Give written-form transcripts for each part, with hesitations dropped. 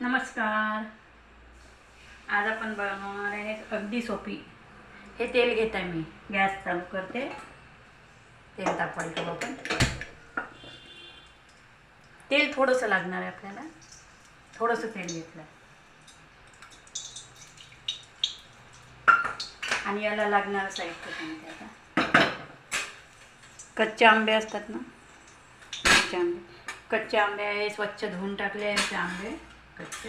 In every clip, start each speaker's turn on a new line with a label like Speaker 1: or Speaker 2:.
Speaker 1: नमस्कार. आज आपण बनवणार आहे अगदी सोपी. हे तेल घेत आहे मी. गॅस चालू करते. तेल तापवायचं आपण. तेल थोडंसं लागणार आहे आपल्याला. थोडंसं तेल घेतलं आणि याला लागणारं साहित्य सांगते आता. कच्चे आंबे असतात ना, कच्चे आंबे आहे. स्वच्छ धुवून टाकले आहे ते आंबे कच्चे.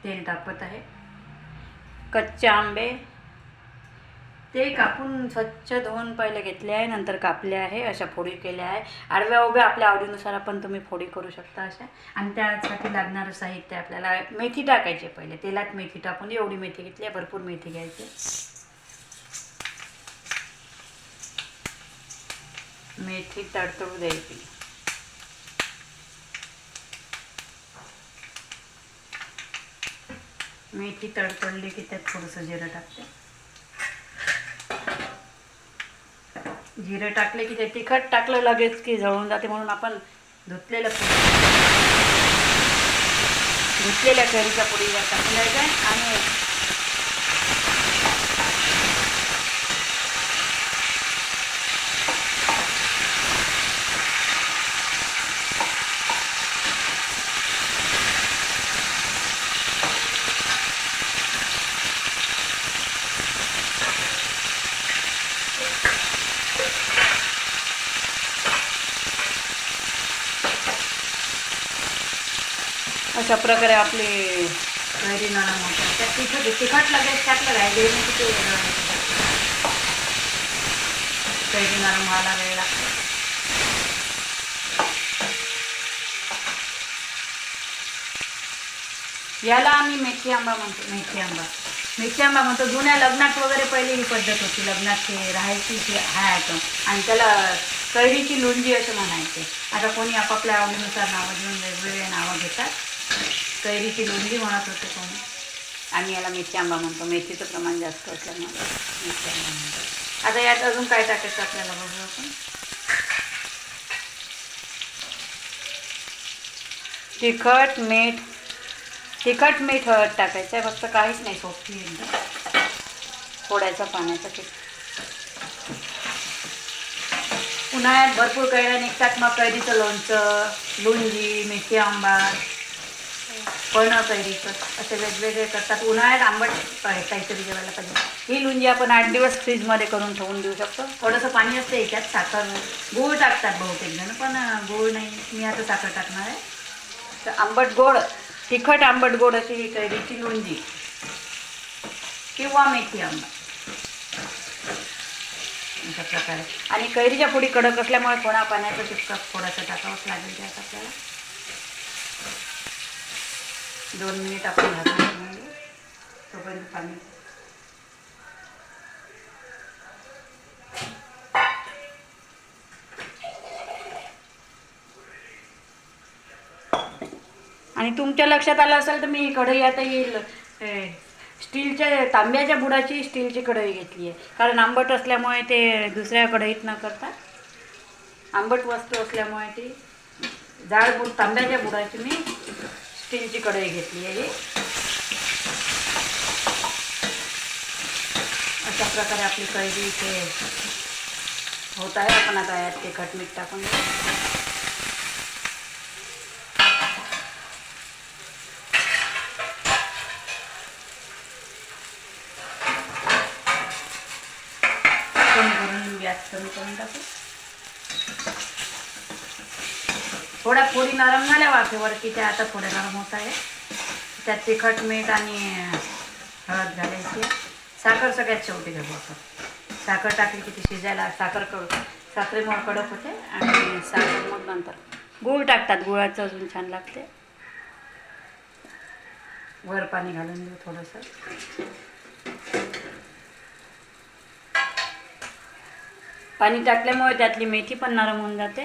Speaker 1: तेल तापत आहे. कच्चे आंबे ते कापून स्वच्छ धुवून पहिले घेतले आहे, नंतर कापले आहे. अशा फोडी केल्या आहे. आडव्या उभ्या आपल्या आवडीनुसार आपण तुम्ही फोडी करू शकता अशा. आणि त्यासाठी लागणारं साहित्य आपल्याला मेथी टाकायची. पहिले तेलात मेथी टाकून एवढी मेथी घेतली आहे. भरपूर मेथी घ्यायची. मेथी तडतडू द्यायची. मेथी तडतडली की त्यात थोडंसं जिरं टाकते. जिरं टाकले की ते तिखट टाकलं लगेच की जळून जाते, म्हणून आपण धुतलेल्या कैरीच्या पुडी टाकून द्यायच्या. आणि अशा प्रकारे आपली कैरी नरम होतात. त्यात तिखट लगेच टाकलं राहिले की कैरी नरम व्हायला वेळ लागतो. याला आम्ही मेथी आंबा म्हणतो. जुन्या लग्नात वगैरे पहिली ही पद्धत होती. लग्नात ते राहायची हा आयटम. आणि त्याला कैरीची लोणजी असं म्हणायचे. आता कोणी आपापल्या आवडीनुसार नावं घेऊन वेगवेगळे नावं घेतात. कैरीची लोणजी म्हणत होते कोणी. आम्ही याला मेथी आंबा म्हणतो. मेथीचं प्रमाण जास्त असल्यामुळे मेथी आंबा म्हणतो. आता यात अजून काय टाकायचं आपल्याला बघू आपण. तिखट मीठ हळद टाकायचं आहे. फक्त काहीच नाही. सोपी एकदम. फोडायचा पाण्याचा किस. उन्हाळ्यात भरपूर कैऱ्या निघतात. मग कैरीचं लोणचं, लोणजी, मेथी आंबा, पण कैरीचं असे वेगवेगळे करतात. उन्हाळ्यात आंबट काहीतरी जेवायला पाहिजे. ही लोणजी आपण 8 दिवस फ्रीजमध्ये करून ठेवून देऊ शकतो. थोडंसं पाणी असते याच्यात. साखर, गूळ टाकतात बहुतेक जण, पण गूळ नाही. मी आता साखर टाकणार आहे. तर तिखट आंबट गोड अशी ही कैरीची लोणजी किंवा मेथी आंबा अशा प्रकारे. आणि कैरीच्या फोडी कडक असल्यामुळे थोडा पाण्याचा चिपका थोडासा टाकावंच लागेल त्यात आपल्याला. 2 मिनिट आपण घालून घेऊ तोपर्यंत पाणी. आणि तुमच्या लक्षात आलं असेल तर मी कढई आता येईल स्टीलच्या तांब्याच्या बुडाची स्टीलची कढई घेतली आहे. कारण आंबट असल्यामुळे ते दुसऱ्या कढईत न करता, आंबट वस्तू असल्यामुळे ती जाड तांब्याच्या बुडाची मी स्टीलची कढई घेतली आहे. अशा प्रकारे आपली कैरी इथे होत आहे. आपण आता यात तिखट मीठ टाकून गॅस कमी करून टाकू. थोड्या फोडी नरम झाल्या वाफेवर की त्या आता थोड्या नरम होत आहे. त्यात तिखट मीठ आणि हळद घालायची. साखर सगळ्यात शेवटी घालू आपण. साखर टाकली की ती शिजायला साखरेमुळे कडक होते. आणि साखर मग नंतर गूळ टाकतात. गुळाचं अजून छान लागते. वर पाणी घालून देऊ थोडंसं. पाणी टाकल्यामुळे त्यातली मेथी पण नरम होऊन जाते.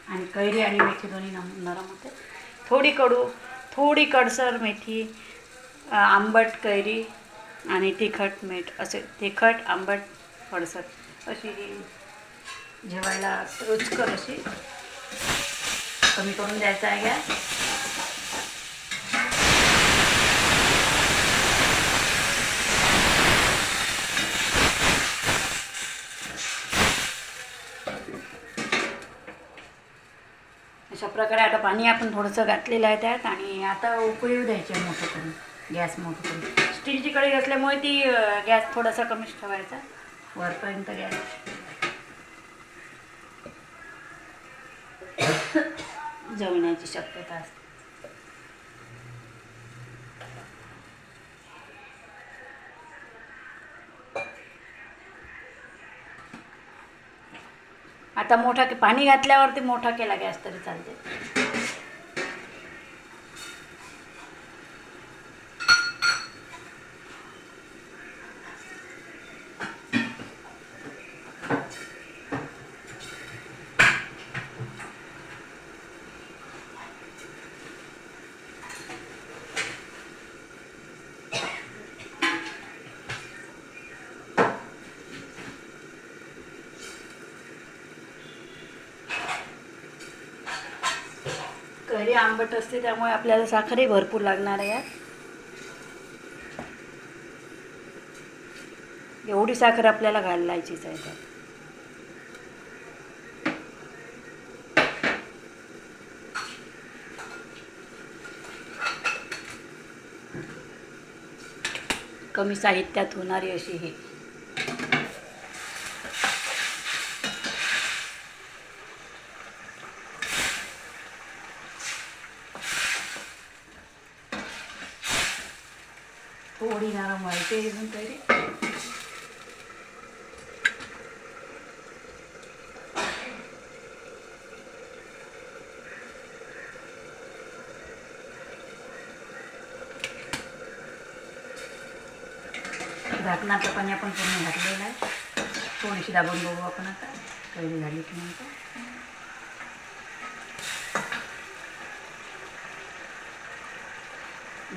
Speaker 1: आणि कैरी आणि मेथी दोन्ही नरम होते. थोडी कडसर मेथी, आंबट कैरी आणि तिखट मीठ, असे तिखट आंबट कडसर अशी ही जेवायला रुचकर अशी कमी करून द्यायचा आहे गॅस. अशा प्रकारे आता पाणी आपण थोडंसं घातलेलं आहे त्यात आणि आता उकळी द्यायची आहे मोठं करून, गॅस मोठं करून. स्टीलची कढई असल्यामुळे ती गॅस थोडासा कमीच ठेवायचा, वरपर्यंत गॅस. जळण्याची शक्यता असते. आता मोठा पाणी घातल्यावरती मोठा केला गॅस तरी चालते. कैरी आंबट असते त्यामुळे आपल्याला साखरही भरपूर लागणार आहे यात. एवढी साखर आपल्याला घालायचीच आहे त्यात. कमी साहित्यात होणारी अशी ही. थोडी नरम व्हायची अजून तरी. झाकणाचं पाणी आपण पूर्ण घातलेलं आहे. थोडीशी दाबून बघू आपण आता कैरी झाली की नंतर.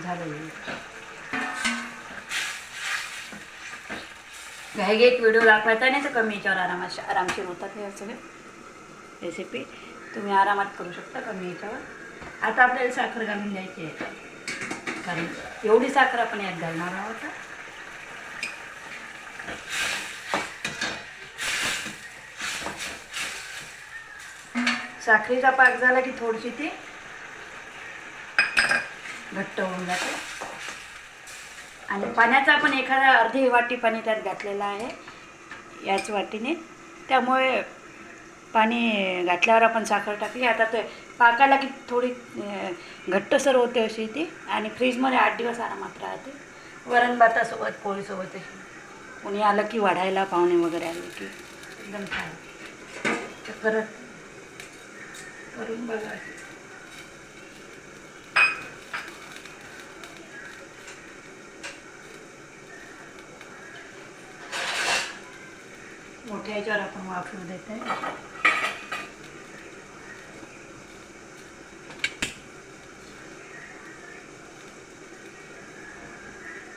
Speaker 1: झालं. घाईघाईत व्हिडिओ दाखवायचा नाही तर कमी याच्यावर आरामशीर होतात हे सगळे रेसिपी. तुम्ही आरामात करू शकता कमी याच्यावर. आता आपल्याला साखर घालून द्यायची आहे, कारण एवढी साखर आपण यात घालणार आहोत. साखरेचा पाक झाला की थोडीशी ती घट्ट होऊन जाते. आणि पाण्याचा आपण एखादा अर्धी वाटी पाणी त्यात घातलेलं आहे याच वाटीने, त्यामुळे पाणी घातल्यावर आपण साखर टाकली. आता ते पाकाला की थोडी घट्टसर होते अशी ती, आणि फ्रीजमध्ये 8 दिवस आरामात राहते. वरण भातासोबत पोळीसोबत अशी. कोणी आलं की वाढायला, पाहुणे वगैरे आले की एकदम छान. तर करून बघा. मोठ्या ह्याच्यावर आपण वाफरू देते.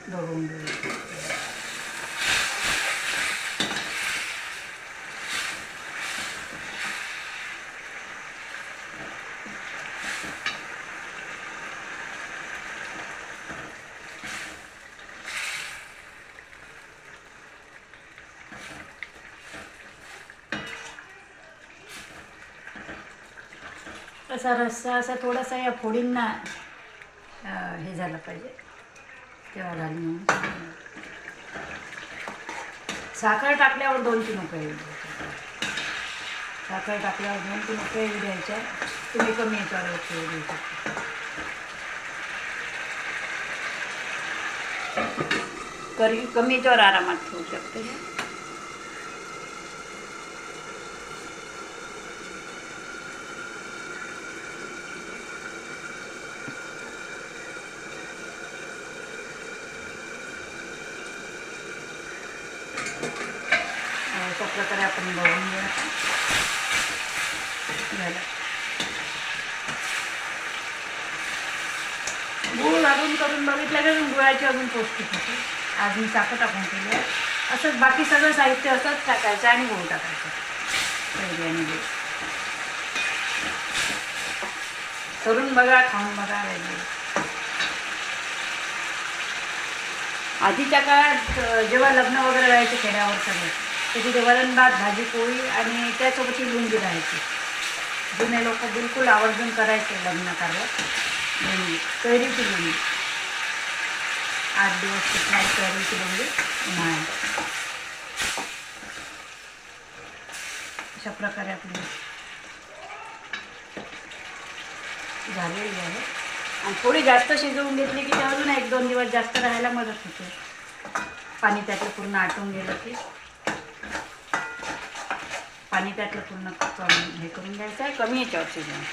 Speaker 1: बघून घेऊ. असा रस्सा असा थोडासा या फोडींना हे झालं पाहिजे तेव्हा झाली म्हणून. साखर टाकल्यावर 2-3 उकळी. साखर टाकल्यावर 2-3 उकळी द्यायच्या. तुम्ही कमी याच्यावर उकळी देऊ शकता. कमी याच्यावर आरामात ठेवू शकते. अशा प्रकारे आपण बघून घेऊ. झालं. गूळ घालून करून बघितलं की गुळाची अजून पौष्टिक होते. आज मी साखर टाकून केली आहे. असंच बाकी सगळं साहित्य असंच टाकायचं आणि गूळ टाकायचं. करून बघा, खाऊन बघा वेगवेगळं. आधीच्या काळात जेव्हा लग्न वगैरे राहायचे खेड्यावर सगळे, तर तिथे वरण भात, भाजी पोळी आणि त्यासोबत ही लुंगी राहायची. जुने लोक बिलकुल आवर्जून करायचे लग्न कार्य. लुंगी, कैरीची लुंगी, 8 दिवस टिकणारी कैरीची लुंगी उन्हाळ्यात. अशा प्रकारे आपली झालेली आहे. आणि थोडी जास्त शिजवून घेतली की ते अजून 1-2 दिवस जास्त राहायला मदत होते. पाणी त्यातलं पूर्ण आटून गेलं की पाणी त्यातलं पूर्ण हे करून घ्यायचं आहे. कमी याच्यावर शिजवून.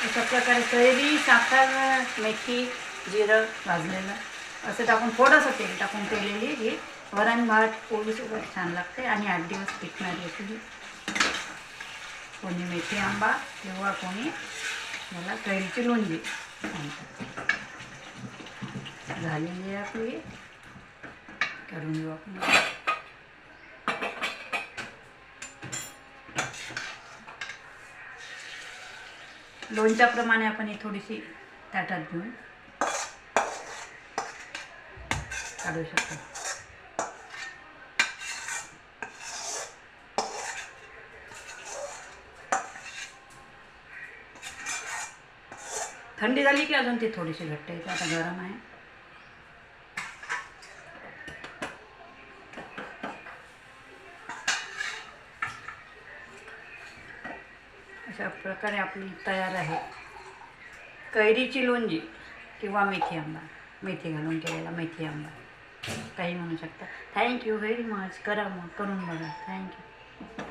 Speaker 1: अशा प्रकारे कैरी, साखर, मेथी, जिरं भाजलेलं असं टाकून थोडंसं तेल टाकून केलेली ही वरण भात पोळीसोबत छान लागते. आणि 8 दिवस टिकणारी अशी ही. कोणी मेथी आंबा किंवा कोणी मला कैरीची लुंगी म्हणतात. झालेली आहे आपली. करून घेऊ आपण. लोणच्याप्रमाणे आपण ही थोडीशी ताटात घेऊन काढू शकतो. थंडी झाली की अजून ती थोडीशी घट्ट येते. आता गरम आहे. अशा प्रकारे आपली तयार आहे कैरीची लोणजी किंवा मेथी आंबा. मेथी घालून केलेला मेथी आंबा काही म्हणू शकता. Thank you very much. करा मग, करून बघा. थँक्यू.